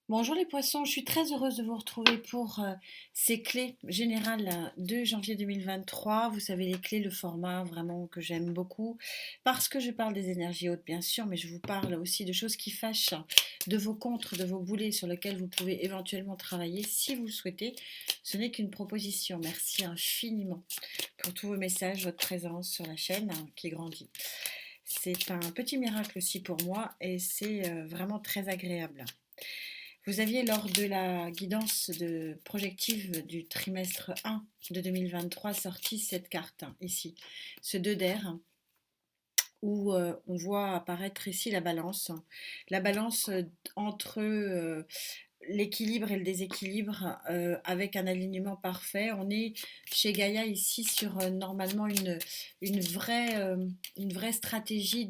Bonjour les poissons, je suis très heureuse de vous retrouver pour ces clés générales de janvier 2023. Vous savez, les clés, le format vraiment que j'aime beaucoup parce que je parle des énergies hautes bien sûr, mais je vous parle aussi de choses qui fâchent, de vos contres, de vos boulets sur lesquels vous pouvez éventuellement travailler si vous le souhaitez. Ce n'est qu'une proposition. Merci infiniment pour tous vos messages, votre présence sur la chaîne qui grandit. C'est un petit miracle aussi pour moi et c'est vraiment très agréable. Vous aviez lors de la guidance de projective du trimestre 1 de 2023 sorti cette carte ici, ce 2 d'air, où on voit apparaître ici la balance entre l'équilibre et le déséquilibre avec un alignement parfait. On est chez Gaïa ici sur normalement une vraie stratégie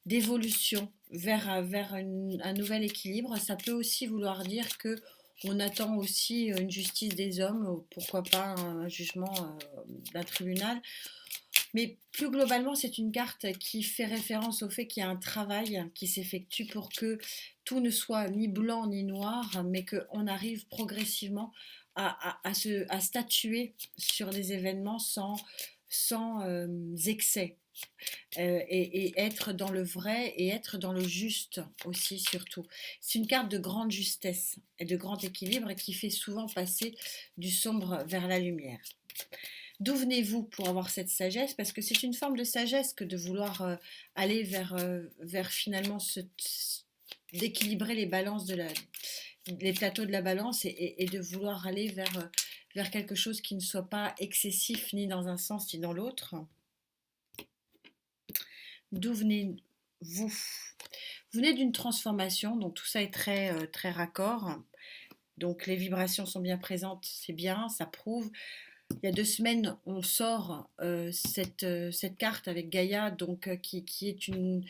d'évolution vers un nouvel équilibre. Ça peut aussi vouloir dire que on attend aussi une justice des hommes, pourquoi pas un jugement d'un tribunal. Mais plus globalement, c'est une carte qui fait référence au fait qu'il y a un travail qui s'effectue pour que tout ne soit ni blanc ni noir, mais qu'on arrive progressivement à statuer sur des événements sans excès. Et être dans le vrai et être dans le juste aussi surtout. C'est une carte de grande justesse et de grand équilibre qui fait souvent passer du sombre vers la lumière. D'où venez-vous pour avoir cette sagesse? Parce que c'est une forme de sagesse que de vouloir aller vers finalement d'équilibrer les balances les plateaux de la balance et de vouloir aller vers quelque chose qui ne soit pas excessif ni dans un sens ni dans l'autre. D'où venez-vous? Vous venez d'une transformation, donc tout ça est très raccord. Donc les vibrations sont bien présentes, c'est bien, ça prouve. Il y a 2 semaines, on sort cette carte avec Gaïa, donc qui est une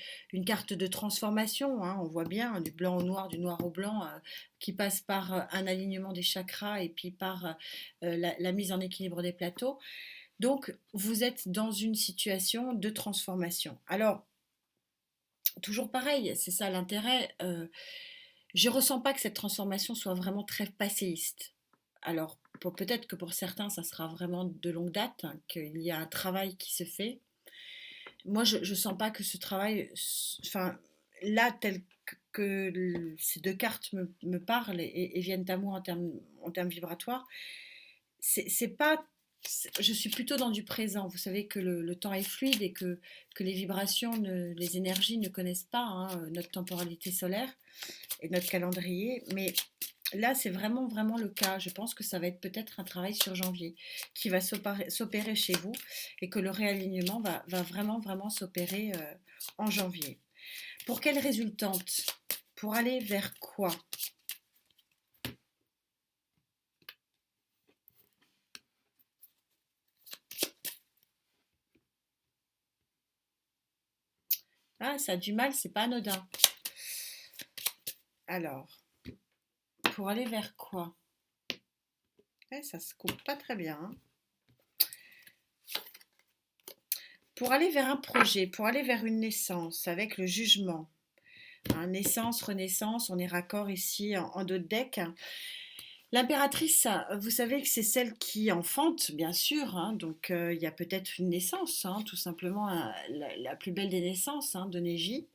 carte de transformation. Hein, on voit bien du blanc au noir, du noir au blanc, qui passe par un alignement des chakras et puis par la mise en équilibre des plateaux. Donc vous êtes dans une situation de transformation. Alors toujours pareil, c'est ça l'intérêt. Je ressens pas que cette transformation soit vraiment très passéiste. Alors, peut-être que pour certains, ça sera vraiment de longue date, hein, qu'il y a un travail qui se fait. Moi, je ne sens pas que ce travail, enfin, là, tel que ces deux cartes me parlent et viennent à moi en termes vibratoires, c'est pas. Je suis plutôt dans du présent. Vous savez que le temps est fluide et que les vibrations, les énergies ne connaissent pas hein, notre temporalité solaire et notre calendrier. Mais là, c'est vraiment le cas. Je pense que ça va être peut-être un travail sur janvier qui va s'opérer chez vous et que le réalignement va vraiment s'opérer en janvier. Pour quelle résultante? Pour aller vers quoi? Ah, ça a du mal, c'est pas anodin. Alors, pour aller vers quoi? Ça se coupe pas très bien. Hein. Pour aller vers un projet, pour aller vers une naissance avec le jugement. Hein, naissance, renaissance, on est raccord ici en dos de deck. L'impératrice, vous savez que c'est celle qui enfante, bien sûr, hein, donc il y a peut-être une naissance, hein, tout simplement la plus belle des naissances hein, de Neji.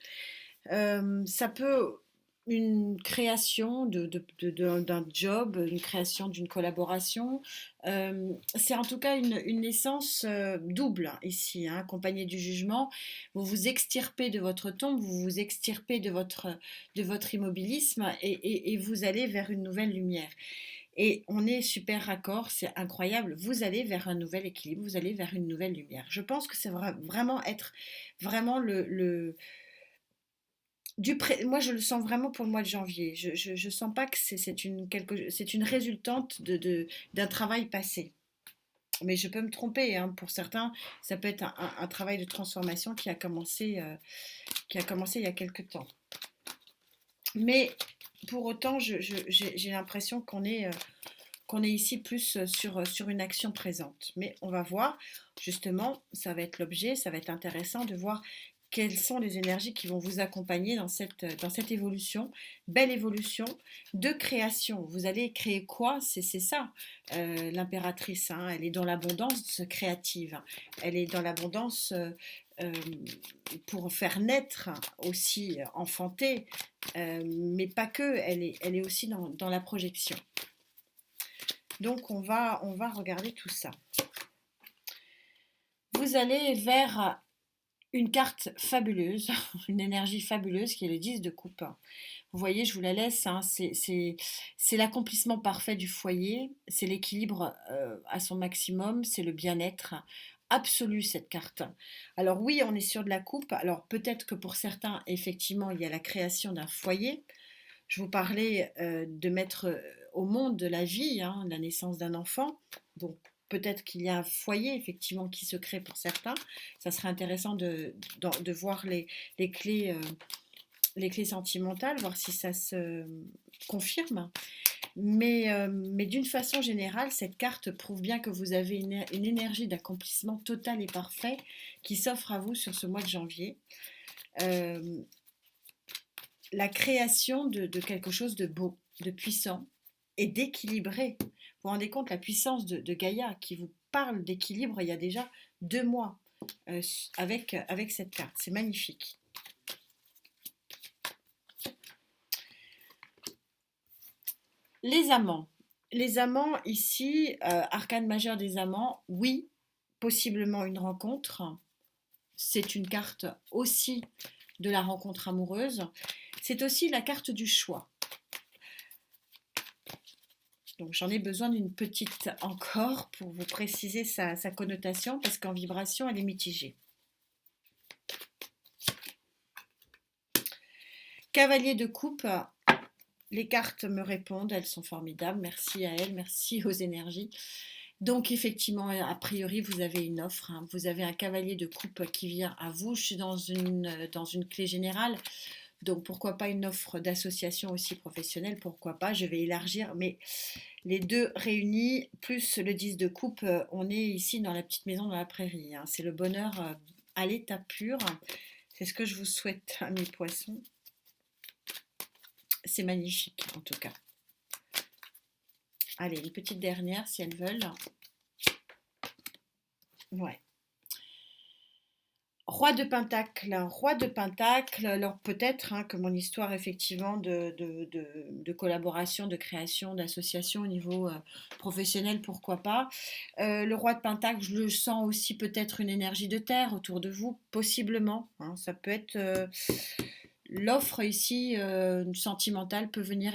Ça peut une création d'un job, une création d'une collaboration. C'est en tout cas une naissance double ici, hein, accompagnée du jugement. Vous vous extirpez de votre tombe, vous vous extirpez de votre immobilisme et vous allez vers une nouvelle lumière. Et on est super raccord, c'est incroyable. Vous allez vers un nouvel équilibre, vous allez vers une nouvelle lumière. Je pense que c'est vraiment être vraiment moi, je le sens vraiment pour le mois de janvier. Je sens pas que c'est une résultante d'un travail passé. Mais je peux me tromper. Hein. Pour certains, ça peut être un travail de transformation qui a commencé il y a quelque temps. Mais pour autant, j'ai l'impression qu'on est ici plus sur une action présente. Mais on va voir, justement, ça va être l'objet, ça va être intéressant de voir quelles sont les énergies qui vont vous accompagner dans cette évolution, belle évolution de création. Vous allez créer quoi? C'est ça, l'impératrice, hein. Elle est dans l'abondance créative. Elle est dans l'abondance euh, pour faire naître aussi, enfanter, mais pas que, elle est aussi dans la projection. Donc on va regarder tout ça. Vous allez vers une carte fabuleuse, une énergie fabuleuse qui est le 10 de coupe. Vous voyez, je vous la laisse, hein, c'est l'accomplissement parfait du foyer, c'est l'équilibre à son maximum, c'est le bien-être absolu cette carte. Alors oui, on est sur de la coupe, alors peut-être que pour certains, effectivement, il y a la création d'un foyer. Je vous parlais de mettre au monde de la vie, hein, la naissance d'un enfant, donc peut-être qu'il y a un foyer effectivement qui se crée pour certains. Ça serait intéressant de voir les clés sentimentales, voir si ça se confirme. Mais d'une façon générale, cette carte prouve bien que vous avez une énergie d'accomplissement total et parfait qui s'offre à vous sur ce mois de janvier. Euh, la création de quelque chose de beau, de puissant et d'équilibré. Vous vous rendez compte la puissance de Gaïa qui vous parle d'équilibre il y a déjà 2 mois avec cette carte. C'est magnifique. Les amants. Les amants ici, arcane majeur des amants, oui, possiblement une rencontre. C'est une carte aussi de la rencontre amoureuse. C'est aussi la carte du choix. Donc j'en ai besoin d'une petite encore pour vous préciser sa connotation parce qu'en vibration, elle est mitigée. Cavalier de coupe, les cartes me répondent, elles sont formidables. Merci à elles, merci aux énergies. Donc effectivement, a priori, vous avez une offre, hein. Vous avez un cavalier de coupe qui vient à vous. Je suis dans une clé générale. Donc pourquoi pas une offre d'association aussi professionnelle, pourquoi pas, je vais élargir, mais les deux réunis, plus le 10 de coupe, on est ici dans la petite maison dans la prairie, hein. C'est le bonheur à l'état pur, c'est ce que je vous souhaite, hein, mes poissons. C'est magnifique en tout cas. Allez, une petite dernière si elles veulent. Ouais. Roi de Pentacle, alors peut-être hein, que mon histoire effectivement de collaboration, de création, d'association au niveau professionnel, pourquoi pas. Le Roi de Pentacle, je le sens aussi peut-être une énergie de terre autour de vous, possiblement, hein. Ça peut être l'offre ici sentimentale peut venir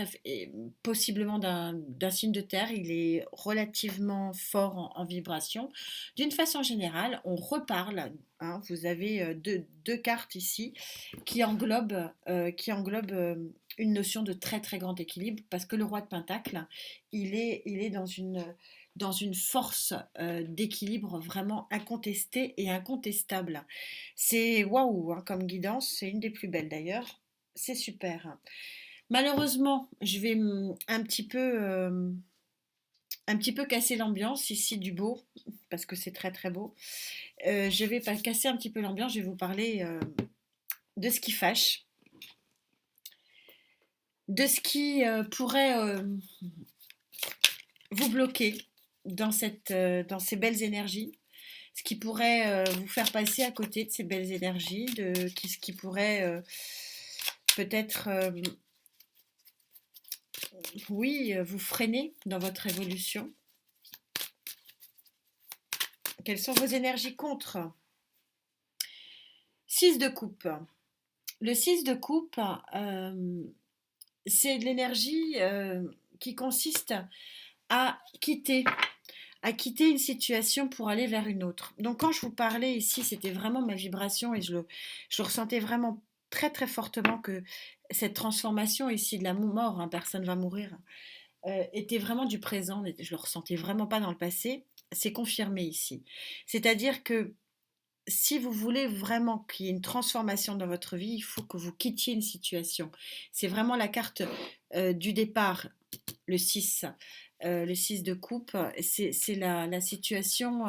possiblement d'un signe de terre. Il est relativement fort en vibration. D'une façon générale, on reparle, hein. Vous avez deux cartes ici qui englobent une notion de très très grand équilibre parce que le roi de Pentacle, il est dans une force d'équilibre vraiment incontestée et incontestable. C'est waouh, hein, comme guidance, c'est une des plus belles d'ailleurs. C'est super. Malheureusement, je vais un petit peu casser l'ambiance ici du beau, parce que c'est très très beau. Je vais pas casser un petit peu l'ambiance, je vais vous parler de ce qui fâche, de ce qui pourrait vous bloquer dans ces belles énergies, ce qui pourrait vous faire passer à côté de ces belles énergies, ce qui pourrait peut-être, oui, vous freiner dans votre évolution. Quelles sont vos énergies contre? 6 de coupe. Le 6 de coupe, c'est de l'énergie qui consiste à quitter, à quitter une situation pour aller vers une autre. Donc quand je vous parlais ici, c'était vraiment ma vibration et je le ressentais vraiment très très fortement que cette transformation ici de la mort, hein, personne va mourir, était vraiment du présent, je le ressentais vraiment pas dans le passé, c'est confirmé ici. C'est-à-dire que si vous voulez vraiment qu'il y ait une transformation dans votre vie, il faut que vous quittiez une situation. C'est vraiment la carte du départ, le 6 de coupe. C'est la situation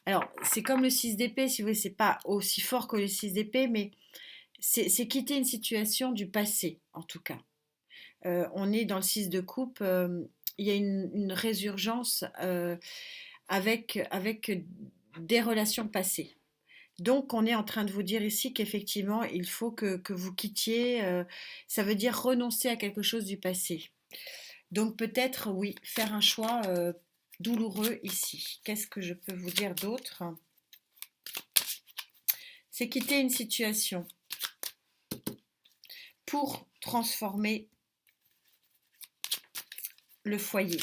Alors, c'est comme le 6 d'épée, si vous voulez, c'est pas aussi fort que le 6 d'épée, mais c'est quitter une situation du passé, en tout cas. On est dans le 6 de coupe, il y a une résurgence avec des relations passées. Donc, on est en train de vous dire ici qu'effectivement, il faut que vous quittiez, ça veut dire renoncer à quelque chose du passé. Donc, peut-être, oui, faire un choix douloureux ici. Qu'est-ce que je peux vous dire d'autre? C'est quitter une situation pour transformer le foyer.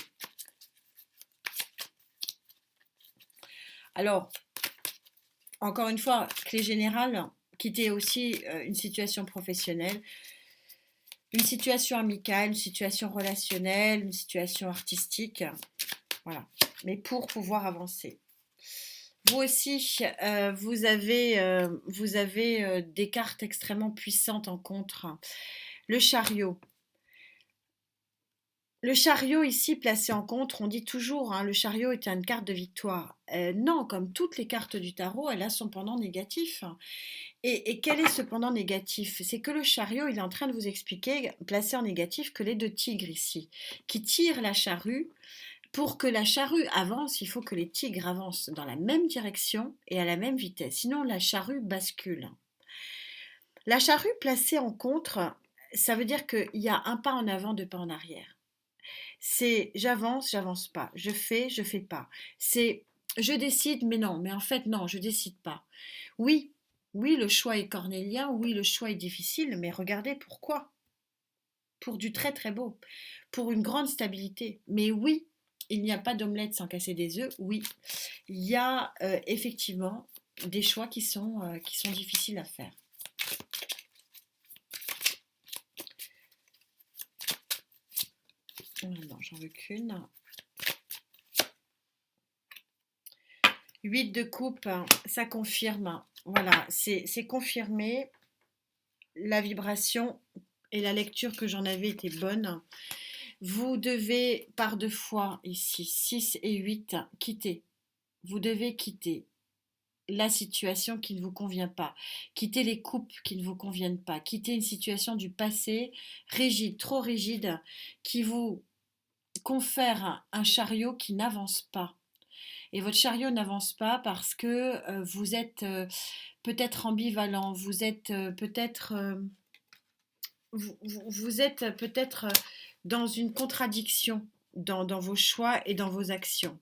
Alors, encore une fois, clé générale, quitter aussi une situation professionnelle, une situation amicale, une situation relationnelle, une situation artistique, voilà. Mais pour pouvoir avancer. Vous aussi, vous avez des cartes extrêmement puissantes en contre. Le chariot. Le chariot ici placé en contre, on dit toujours, hein, le chariot est une carte de victoire. Non, comme toutes les cartes du tarot, elle a son pendant négatif. Et quel est ce pendant négatif? C'est que le chariot, il est en train de vous expliquer, placé en négatif, que les deux tigres ici, qui tirent la charrue, pour que la charrue avance, il faut que les tigres avancent dans la même direction et à la même vitesse. Sinon, la charrue bascule. La charrue placée en contre, ça veut dire qu'il y a un pas en avant, deux pas en arrière. C'est j'avance, j'avance pas. Je fais pas. C'est je décide, mais non, mais en fait, non, je décide pas. Oui, oui, le choix est cornélien, oui, le choix est difficile, mais regardez pourquoi. Pour du très très beau, pour une grande stabilité. Mais oui, il n'y a pas d'omelette sans casser des œufs. Oui, il y a effectivement des choix qui sont difficiles à faire. Non, j'en veux qu'une. 8 de coupe, ça confirme. Voilà, c'est confirmé. La vibration et la lecture que j'en avais était bonne. Vous devez par deux fois ici, 6 et 8, quitter. Vous devez quitter la situation qui ne vous convient pas, quitter les coupes qui ne vous conviennent pas, quitter une situation du passé rigide, trop rigide, qui vous confère un chariot qui n'avance pas. Et votre chariot n'avance pas parce que vous êtes peut-être ambivalent, vous êtes peut-être vous êtes peut-être dans une contradiction dans vos choix et dans vos actions.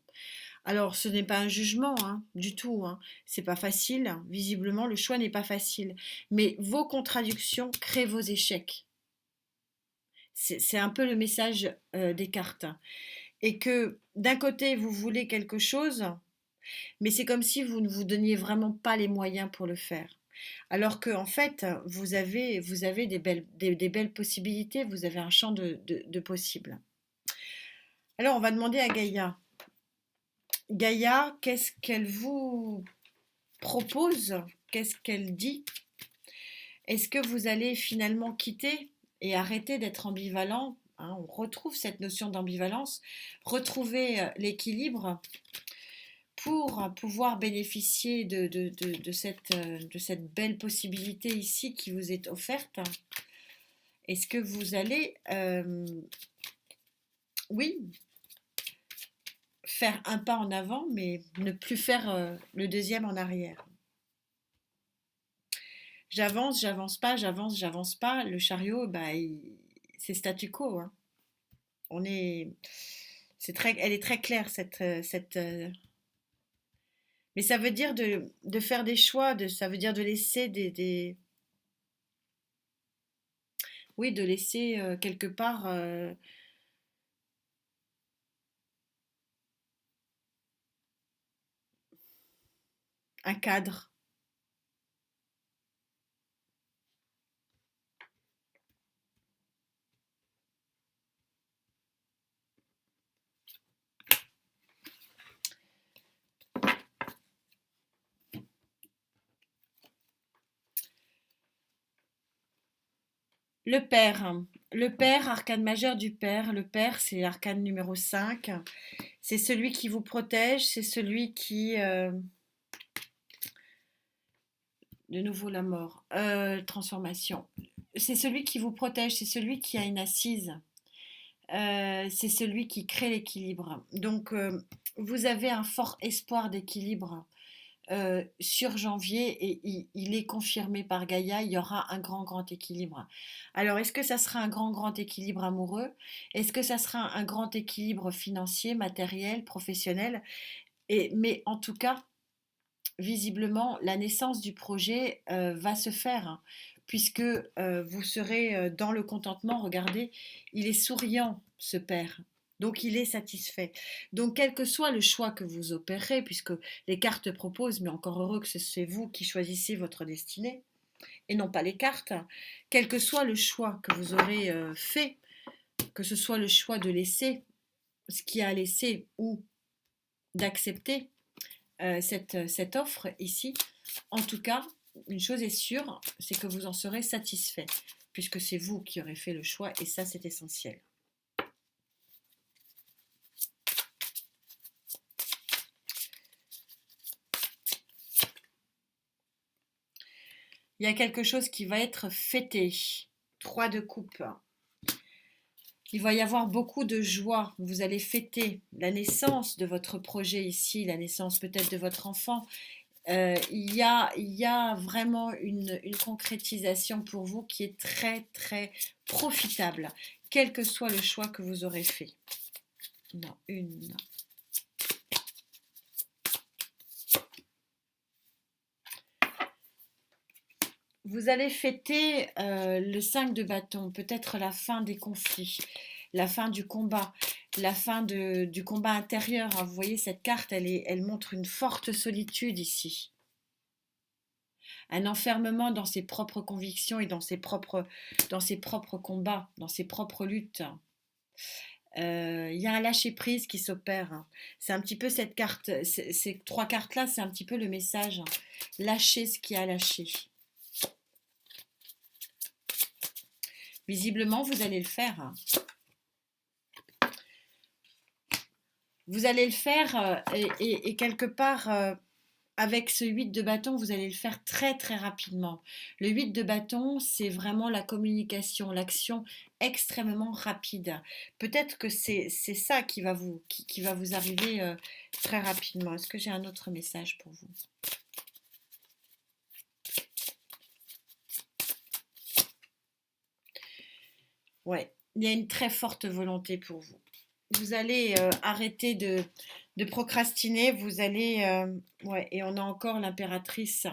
Alors, ce n'est pas un jugement, hein, du tout. Hein. C'est pas facile. Visiblement, le choix n'est pas facile. Mais vos contradictions créent vos échecs. C'est un peu le message des cartes. Et que d'un côté, vous voulez quelque chose, mais c'est comme si vous ne vous donniez vraiment pas les moyens pour le faire. Alors que en fait, vous avez des belles possibilités, vous avez un champ de possibles. Alors, on va demander à Gaïa. Gaïa, qu'est-ce qu'elle vous propose? Qu'est-ce qu'elle dit? Est-ce que vous allez finalement quitter et arrêter d'être ambivalent? Hein, on retrouve cette notion d'ambivalence, retrouver l'équilibre pour pouvoir bénéficier de cette belle possibilité ici qui vous est offerte. Est-ce que vous allez, oui, faire un pas en avant, mais ne plus faire le deuxième en arrière? J'avance, j'avance pas, j'avance, j'avance pas. Le chariot, bah, c'est statu quo. Hein. On est, elle est très claire mais ça veut dire de faire des choix, ça veut dire de laisser oui, de laisser quelque part un cadre. Le père, arcane majeur du père. Le père, c'est l'arcane numéro 5. C'est celui qui vous protège, c'est celui qui De nouveau la mort. Transformation. C'est celui qui vous protège, c'est celui qui a une assise. C'est celui qui crée l'équilibre. Donc, vous avez un fort espoir d'équilibre sur janvier et il est confirmé par Gaïa, il y aura un grand, grand équilibre. Alors, est-ce que ça sera un grand, grand équilibre amoureux? Est-ce que ça sera un grand équilibre financier, matériel, professionnel? Mais en tout cas, visiblement, la naissance du projet va se faire, hein, puisque vous serez dans le contentement. Regardez, il est souriant, ce père. Donc, il est satisfait. Donc, quel que soit le choix que vous opérez, puisque les cartes proposent, mais encore heureux que c'est vous qui choisissez votre destinée, et non pas les cartes, quel que soit le choix que vous aurez fait, que ce soit le choix de laisser ce qu'il y a à laisser ou d'accepter, cette offre ici, en tout cas, une chose est sûre, c'est que vous en serez satisfait, puisque c'est vous qui aurez fait le choix, et ça, c'est essentiel. Il y a quelque chose qui va être fêté. 3 de coupe. Il va y avoir beaucoup de joie. Vous allez fêter la naissance de votre projet ici, la naissance peut-être de votre enfant. Il y a vraiment une concrétisation pour vous qui est très, très profitable, quel que soit le choix que vous aurez fait. Non, une. Vous allez fêter le 5 de bâton, peut-être la fin des conflits, la fin du combat, la fin du combat intérieur. Hein. Vous voyez, cette carte, elle montre une forte solitude ici. Un enfermement dans ses propres convictions et dans ses propres combats, dans ses propres luttes. Il y a un lâcher-prise qui s'opère. Hein. C'est un petit peu cette carte, ces 3 cartes-là, c'est un petit peu le message. Hein. Lâcher ce qui a lâché. Visiblement, vous allez le faire. Hein. Vous allez le faire et quelque part, avec ce 8 de bâton, vous allez le faire très très rapidement. Le 8 de bâton, c'est vraiment la communication, l'action extrêmement rapide. Peut-être que c'est ça qui va vous arriver très rapidement. Est-ce que j'ai un autre message pour vous? Ouais, il y a une très forte volonté pour vous. Vous allez arrêter de procrastiner, vous allez... ouais, et on a encore l'impératrice.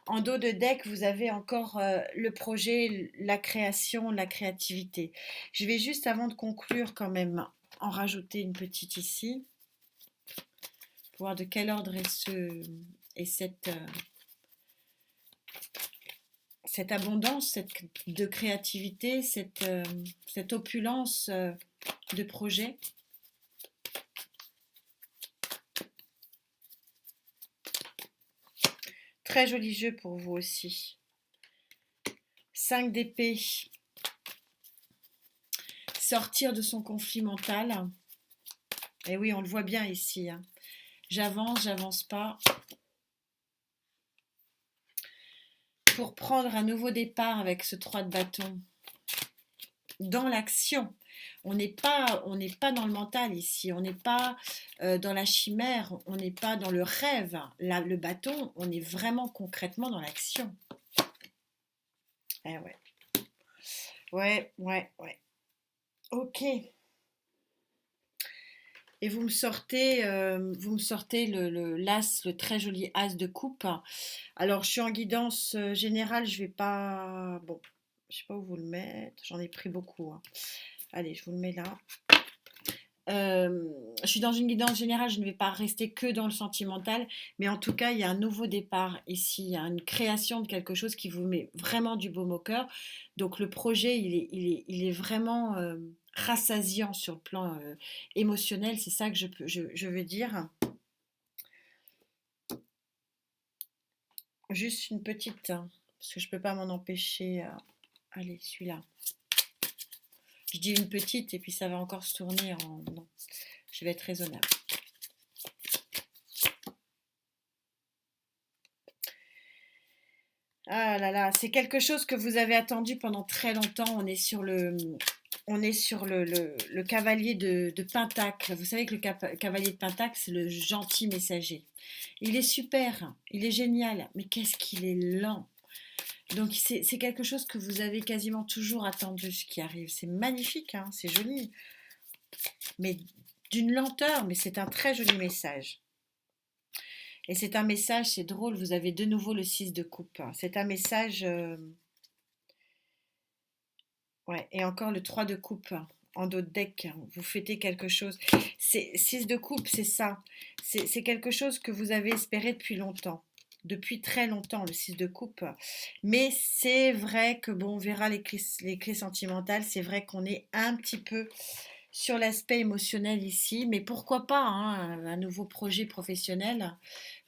En dos de deck, vous avez encore le projet, la création, la créativité. Je vais juste, avant de conclure, quand même, en rajouter une petite ici. Pour voir de quel ordre est cette abondance de créativité, cette opulence de projet. Très joli jeu pour vous aussi. 5 d'épée. Sortir de son conflit mental. Et oui, on le voit bien ici. Hein. J'avance pas. Pour prendre un nouveau départ avec ce 3 de bâton. Dans l'action. On n'est pas dans le mental ici. On n'est pas dans la chimère. On n'est pas dans le rêve. Là, le bâton, on est vraiment concrètement dans l'action. Eh ouais. Ouais. Ok. Et vous me sortez l'as, le très joli as de coupe. Alors, je suis en guidance générale, je vais pas... Bon, je sais pas où vous le mettre, j'en ai pris beaucoup. Hein. Allez, je vous le mets là. Je suis dans une guidance générale, je ne vais pas rester que dans le sentimental, mais en tout cas, il y a un nouveau départ ici, il y a une création de quelque chose qui vous met vraiment du baume au cœur. Donc le projet, il est vraiment rassasiant sur le plan émotionnel, c'est ça que je veux dire. Juste une petite, hein, parce que je ne peux pas m'en empêcher. Allez, celui-là. Je dis une petite et puis ça va encore se tourner en... Non, je vais être raisonnable. Ah là là, c'est quelque chose que vous avez attendu pendant très longtemps. On est sur le cavalier de Pentacle. Vous savez que le cavalier de Pentacle, c'est le gentil messager. Il est super, il est génial, mais qu'est-ce qu'il est lent. Donc c'est quelque chose que vous avez quasiment toujours attendu, ce qui arrive. C'est magnifique, hein, c'est joli, mais d'une lenteur, mais c'est un très joli message. Et c'est un message, c'est drôle, vous avez de nouveau le 6 de coupe. C'est un message, ouais, et encore le 3 de coupe en dos de deck. Vous fêtez quelque chose. C'est 6 de coupe, c'est ça. C'est quelque chose que vous avez espéré depuis longtemps. Depuis très longtemps, le 6 de coupe. Mais c'est vrai que, bon, on verra les clés sentimentales. C'est vrai qu'on est un petit peu sur l'aspect émotionnel ici. Mais pourquoi pas, hein, un nouveau projet professionnel?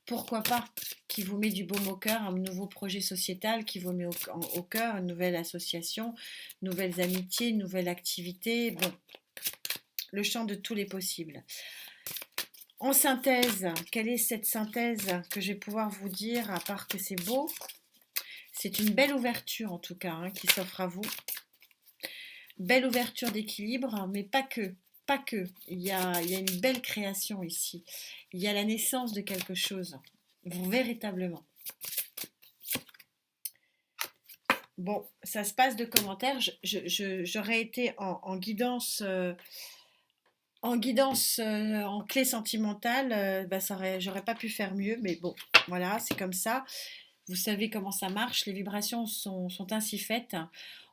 Pourquoi pas, qui vous met du baume au cœur, un nouveau projet sociétal qui vous met au cœur, une nouvelle association, nouvelles amitiés, une nouvelle activité. Bon, le champ de tous les possibles. En synthèse, quelle est cette synthèse que je vais pouvoir vous dire, à part que c'est beau? C'est une belle ouverture en tout cas, hein, qui s'offre à vous. Belle ouverture d'équilibre, mais pas que. Pas que. Il y a une belle création ici. Il y a la naissance de quelque chose, véritablement. Bon, ça se passe de commentaires. J'aurais été en guidance, en clé sentimentale. Bah, j'aurais pas pu faire mieux, mais bon, voilà, c'est comme ça. Vous savez comment ça marche. Les vibrations sont ainsi faites.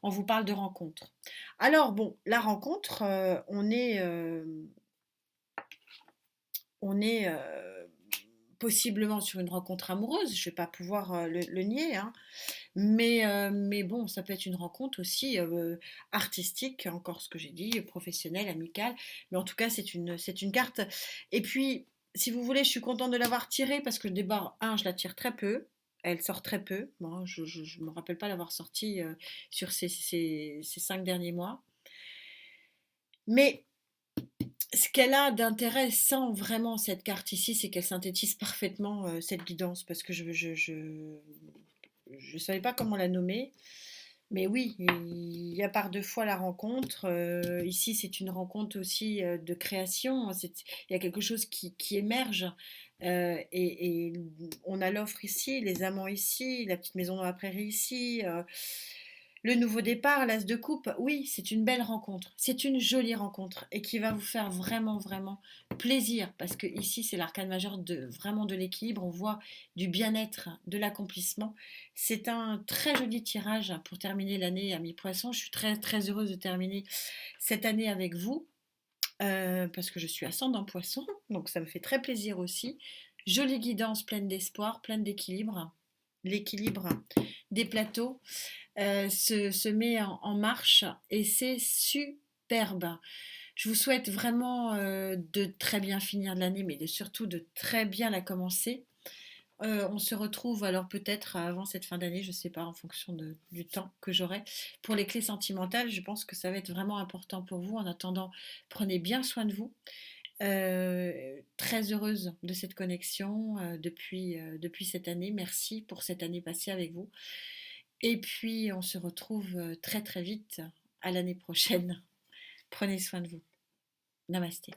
On vous parle de rencontre. Alors bon, la rencontre, on est possiblement sur une rencontre amoureuse. Je vais pas pouvoir le nier, hein. Mais bon, ça peut être une rencontre aussi artistique, encore ce que j'ai dit, professionnelle, amicale. Mais en tout cas, c'est une carte. Et puis, si vous voulez, je suis contente de l'avoir tirée parce que des barres, je la tire très peu. Elle sort très peu. Bon, je ne me rappelle pas l'avoir sortie sur ces 5 derniers mois. Mais ce qu'elle a d'intéressant vraiment, cette carte ici, c'est qu'elle synthétise parfaitement cette guidance parce que je savais pas comment la nommer. Mais oui, il y a par deux fois la rencontre. Ici, c'est une rencontre aussi de création. Il y a quelque chose qui émerge. Et on a l'offre ici, les amants ici, la petite maison dans la prairie ici, le nouveau départ, l'as de coupe. Oui, c'est une belle rencontre. C'est une jolie rencontre et qui va vous faire vraiment, vraiment plaisir. Parce que ici, c'est l'arcane majeur vraiment de l'équilibre. On voit du bien-être, de l'accomplissement. C'est un très joli tirage pour terminer l'année à mi-poisson. Je suis très, très heureuse de terminer cette année avec vous. Parce que je suis ascendant poisson, donc ça me fait très plaisir aussi. Jolie guidance pleine d'espoir, pleine d'équilibre. L'équilibre des plateaux se met en marche et c'est superbe. Je vous souhaite vraiment de très bien finir l'année, mais surtout de très bien la commencer. On se retrouve alors peut-être avant cette fin d'année, je ne sais pas, en fonction du temps que j'aurai. Pour les clés sentimentales, je pense que ça va être vraiment important pour vous. En attendant, prenez bien soin de vous. Très heureuse de cette connexion depuis cette année. Merci pour cette année passée avec vous. Et puis, on se retrouve très très vite à l'année prochaine. Prenez soin de vous. Namasté.